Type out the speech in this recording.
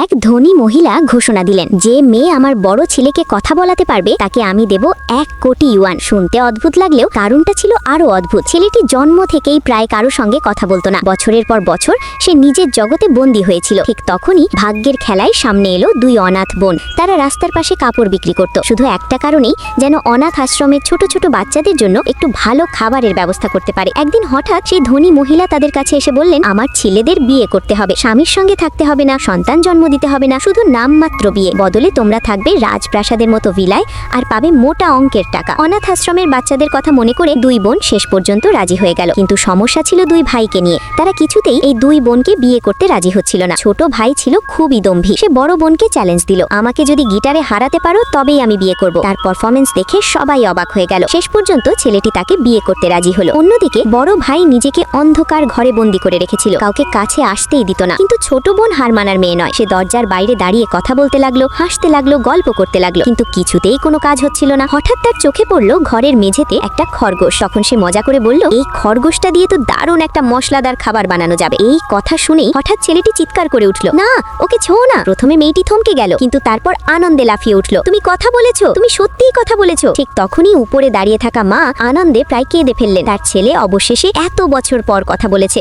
এক ধনী মহিলা ঘোষণা দিলেন, যে মেয়ে আমার বড় ছেলেকে কথা বলাতে পারবে তাকে আমি দেব 1,000,000 ইউয়ান। শুনতে অদ্ভুত লাগলেও কারণটা ছিল আরো অদ্ভুত। ছেলেটি জন্ম থেকেই প্রায় কারো সঙ্গে কথা বলতো না। বছরের পর বছর সে নিজের জগতে বন্দী হয়েছিল। ঠিক তখনই ভাগ্যের খেলায় সামনে এলো দুই অনাথ বোন। তারা রাস্তার পাশে কাপড় বিক্রি করত, শুধু একটা কারণেই, যেন অনাথ আশ্রমের ছোট ছোট বাচ্চাদের জন্য একটু ভালো খাবারের ব্যবস্থা করতে পারে। একদিন হঠাৎ সেই ধনী মহিলা তাদের কাছে এসে বললেন, আমার ছেলেদের বিয়ে করতে হবে, স্বামীর সঙ্গে থাকতে হবে না, সন্তান জন্ম দিতে হবে না, শুধু নামমাত্র বিয়ে। বদলে তোমরা থাকবে রাজপ্রাসাদের মতো ভিলায় আর পাবে মোটা অঙ্কের টাকা। অনাথ আশ্রমের বাচ্চাদের কথা মনে করে দুই বোন শেষ পর্যন্ত রাজি হয়ে গেল। কিন্তু সমস্যা ছিল দুই ভাইকে নিয়ে। তারা কিছুতেই এই দুই বোনকে বিয়ে করতে রাজি হচ্ছিল না। ছোট ভাই ছিল খুবই দম্ভী। সে বড় বোনকে চ্যালেঞ্জ দিল, আমাকে যদি গিটারে হারাতে পারো তবেই আমি বিয়ে করব। তার পারফরমেন্স দেখে সবাই অবাক হয়ে গেল। শেষ পর্যন্ত ছেলেটি তাকে বিয়ে করতে রাজি হলো। অন্যদিকে বড় ভাই নিজেকে অন্ধকার ঘরে বন্দি করে রেখেছিল, কাউকে কাছে আসতেই দিত না। কিন্তু ছোট বোন হার মানার মেয়ে নয়। সে দরজার বাইরে দাঁড়িয়ে কথা বলতে লাগলো, হাসতে লাগলো, গল্প করতে লাগলো, কিন্তু কিছুতেই কোনো কাজ হচ্ছিল না। হঠাৎ তার চোখে পড়লো ঘরের মেঝেতে একটা খরগোশ। তখন সে মজা করে বলল, এই খরগোশটা দিয়ে তো দারুণ একটা মশলাদার খাবার বানানো যাবে। এই কথা শুনেই হঠাৎ ছেলেটি চিৎকার করে উঠল, না, ওকে ছোঁও না। প্রথমে মেয়েটি থমকে গেল, কিন্তু তারপর আনন্দে লাফিয়ে উঠল, তুমি কথা বলেছো, তুমি সত্যিই কথা বলেছো। ঠিক তখনই উপরে দাঁড়িয়ে থাকা মা আনন্দে প্রায় কেঁদে ফেললেন। তার ছেলে অবশেষে এত বছর পর কথা বলেছে।